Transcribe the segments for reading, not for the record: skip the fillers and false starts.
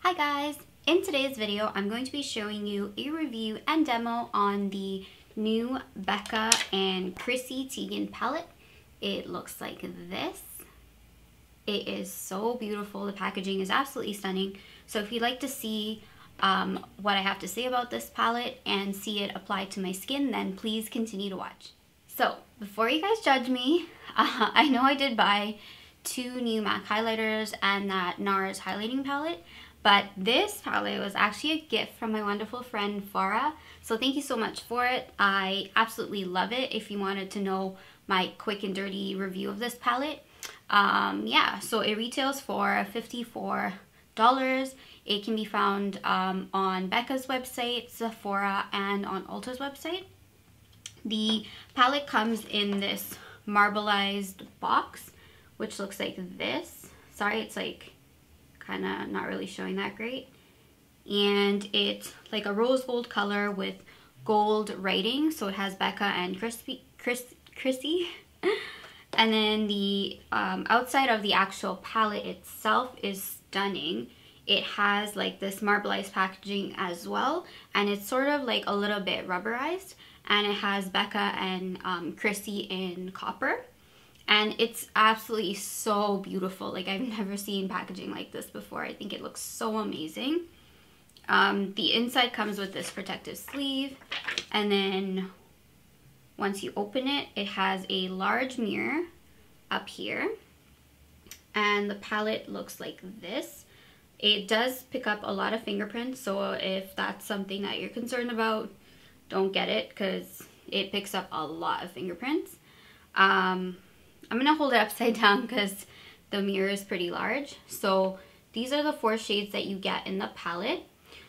Hi guys! In today's video, I'm going to be showing you a review and demo on the new Becca and Chrissy Teigen palette. It looks like this. It is so beautiful. The packaging is absolutely stunning. So if you'd like to see what I have to say about this palette and see it applied to my skin, then please continue to watch. So before you guys judge me, I know I did buy 2 new MAC highlighters and that NARS highlighting palette. But this palette was actually a gift from my wonderful friend Farah. So thank you so much for it. I absolutely love it. If you wanted to know my quick and dirty review of this palette. Yeah, so it retails for $54. It can be found on Becca's website, Sephora, and on Ulta's website. The palette comes in this marbleized box, which looks like this. Sorry, it's like kind of not really showing that great. And it's like a rose gold color with gold writing. So it has Becca and Chrissy. And then the outside of the actual palette itself is stunning. It has like this marbleized packaging as well. And it's sort of like a little bit rubberized. And it has Becca and Chrissy in copper. And it's absolutely so beautiful. Like, I've never seen packaging like this before. I think it looks so amazing. The inside comes with this protective sleeve. And then once you open it, it has a large mirror up here. And the palette looks like this. It does pick up a lot of fingerprints. So if that's something that you're concerned about, don't get it, because it picks up a lot of fingerprints. I'm going to hold it upside down because the mirror is pretty large. So these are the 4 shades that you get in the palette.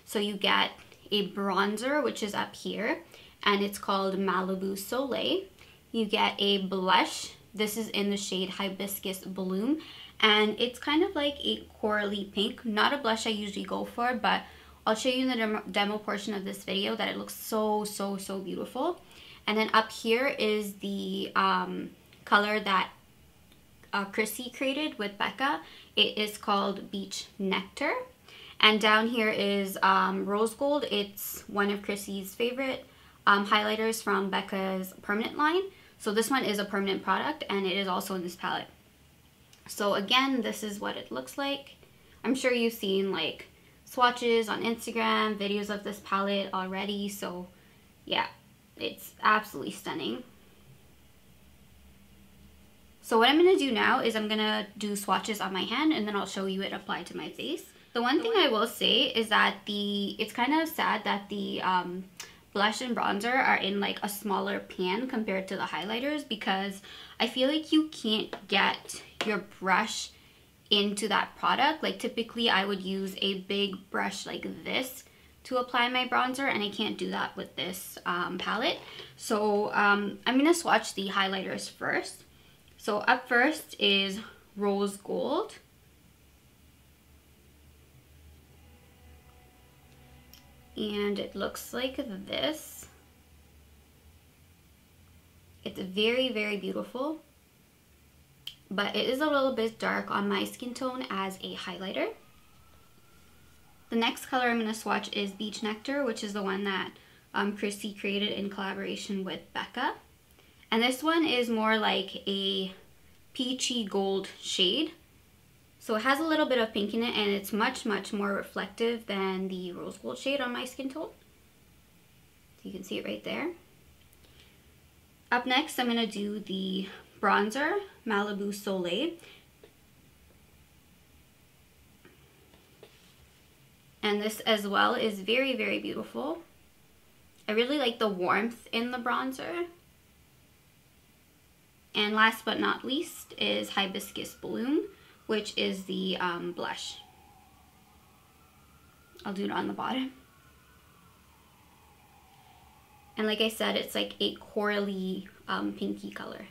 So you get a bronzer, which is up here, and it's called Malibu Soleil. You get a blush. This is in the shade Hibiscus Bloom, and it's kind of like a corally pink. Not a blush I usually go for, but I'll show you in the demo portion of this video that it looks so beautiful. And then up here is the color that Chrissy created with Becca. It is called Beach Nectar. And down here is Rose Gold. It's one of Chrissy's favorite highlighters from Becca's permanent line. So this one is a permanent product, and it is also in this palette. So again, this is what it looks like. I'm sure you've seen like swatches on Instagram, videos of this palette already. So yeah, it's absolutely stunning. So what I'm going to do now is I'm going to do swatches on my hand, and then I'll show you it applied to my face. The one thing I will say is that it's kind of sad that the blush and bronzer are in like a smaller pan compared to the highlighters, because I feel like you can't get your brush into that product. Like typically I would use a big brush like this to apply my bronzer, and I can't do that with this palette. So I'm going to swatch the highlighters first. So up first is Rose Gold. And it looks like this. It's very beautiful, but it is a little bit dark on my skin tone as a highlighter. The next color I'm going to swatch is Beach Nectar, which is the one that Chrissy created in collaboration with Becca. And this one is more like a peachy gold shade. So it has a little bit of pink in it, and it's much more reflective than the rose gold shade on my skin tone. So you can see it right there. Up next, I'm going to do the bronzer, Malibu Soleil. And this as well is very beautiful. I really like the warmth in the bronzer. And last but not least is Hibiscus Bloom, which is the blush. I'll do it on the bottom. And like I said, it's like a corally pinky color.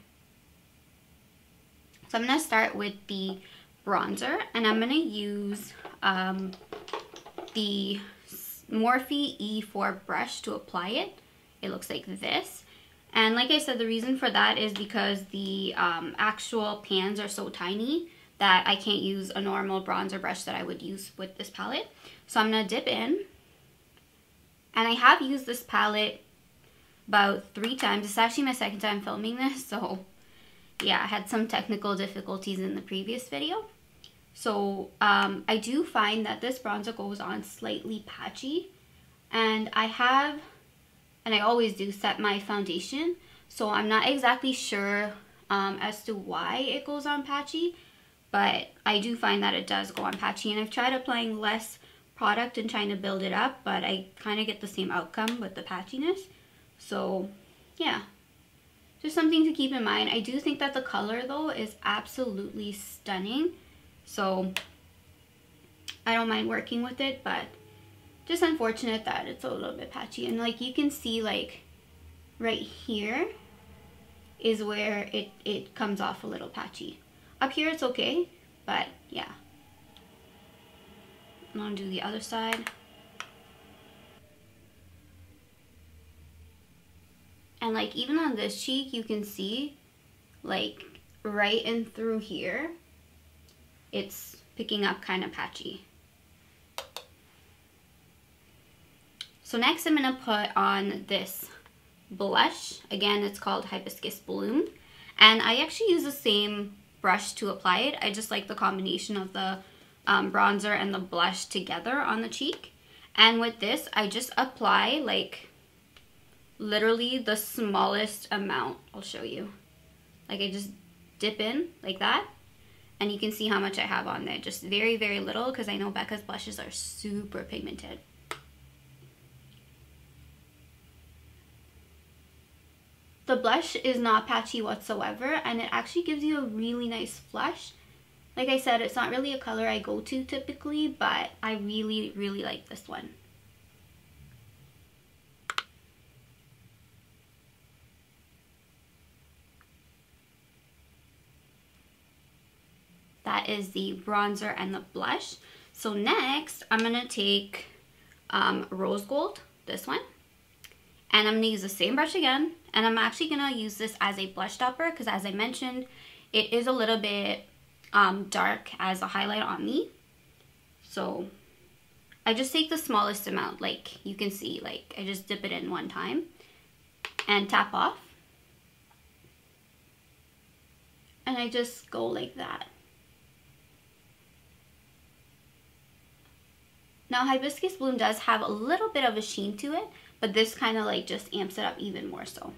So I'm going to start with the bronzer, and I'm going to use the Morphe E4 brush to apply it. It looks like this. And like I said, the reason for that is because the actual pans are so tiny that I can't use a normal bronzer brush that I would use with this palette. So I'm going to dip in. And I have used this palette about 3 times. It's actually my second time filming this. So yeah, I had some technical difficulties in the previous video. So I do find that this bronzer goes on slightly patchy. And I always do set my foundation. So I'm not exactly sure as to why it goes on patchy. But I do find that it does go on patchy. And I've tried applying less product and trying to build it up. But I kind of get the same outcome with the patchiness. So yeah, just something to keep in mind. I do think that the color though is absolutely stunning. So I don't mind working with it, but just unfortunate that it's a little bit patchy. And like you can see, like right here is where it comes off a little patchy. Up here it's okay, but yeah. I'm gonna do the other side. And like even on this cheek, you can see like right in through here, it's picking up kind of patchy. So next I'm gonna put on this blush. Again, it's called Hibiscus Bloom. And I actually use the same brush to apply it. I just like the combination of the bronzer and the blush together on the cheek. And with this, I just apply like literally the smallest amount. I'll show you. Like I just dip in like that. And you can see how much I have on there. Just very, very little, because I know Becca's blushes are super pigmented. The blush is not patchy whatsoever, and it actually gives you a really nice flush. Like I said, it's not really a color I go to typically, but I really, really like this one. That is the bronzer and the blush. So next, I'm going to take Rose Gold, this one. And I'm going to use the same brush again. And I'm actually going to use this as a blush topper because, as I mentioned, it is a little bit dark as a highlight on me. So I just take the smallest amount. Like you can see, like I just dip it in one time and tap off. And I just go like that. Now Hibiscus Bloom does have a little bit of a sheen to it, but this kind of like just amps it up even more so.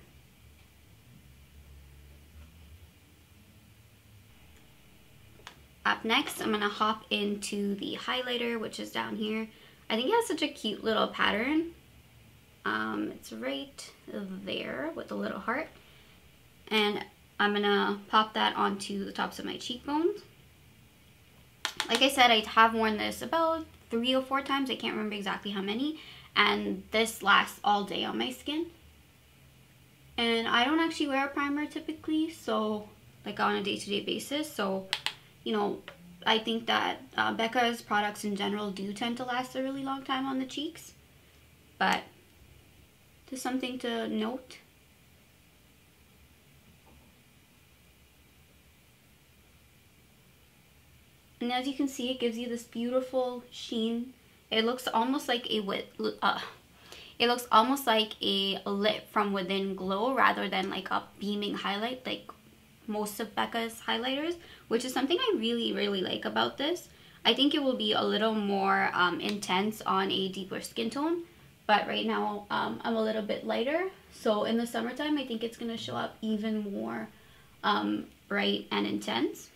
Up next, I'm going to hop into the highlighter, which is down here. I think it has such a cute little pattern. It's right there with a little heart. And I'm going to pop that onto the tops of my cheekbones. Like I said, I have worn this about 3 or 4 times. I can't remember exactly how many. And this lasts all day on my skin. And I don't actually wear a primer typically, so like on a day-to-day basis. So, you know, I think that Becca's products in general do tend to last a really long time on the cheeks. But just something to note. And as you can see, it gives you this beautiful sheen. It looks almost like a lit from within glow rather than like a beaming highlight like most of Becca's highlighters, which is something I really, really like about this. I think it will be a little more intense on a deeper skin tone, but right now I'm a little bit lighter. So in the summertime, I think it's going to show up even more bright and intense.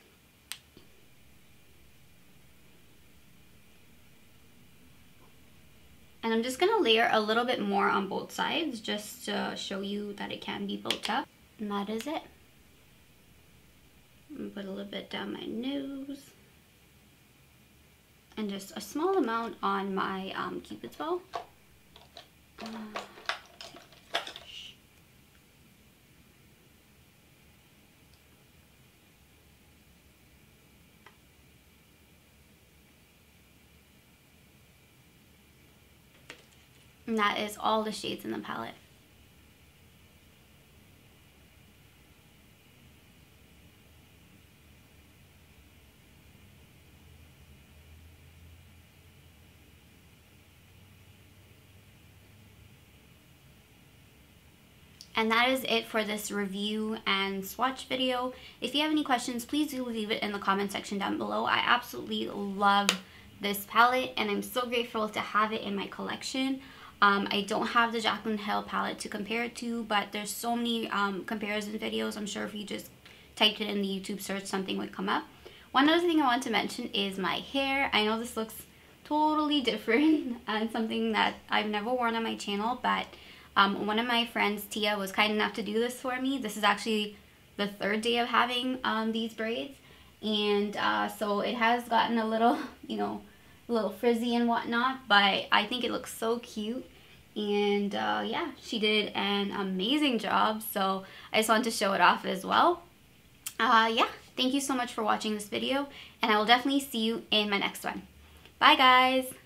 And I'm just going to layer a little bit more on both sides just to show you that it can be built up. And that is it. I'm going to put a little bit down my nose. And just a small amount on my Cupid's bow. And that is all the shades in the palette. And that is it for this review and swatch video. If you have any questions, please do leave it in the comment section down below. I absolutely love this palette and I'm so grateful to have it in my collection. I don't have the Jaclyn Hill palette to compare it to, but there's so many comparison videos. I'm sure if you just typed it in the YouTube search, something would come up. One other thing I want to mention is my hair. I know this looks totally different and something that I've never worn on my channel, but one of my friends, Tia, was kind enough to do this for me. This is actually the third day of having these braids, and so it has gotten a little, you know, a little frizzy and whatnot, but I think it looks so cute. And yeah, she did an amazing job, so I just wanted to show it off as well. Yeah, thank you so much for watching this video, and I will definitely see you in my next one. Bye guys!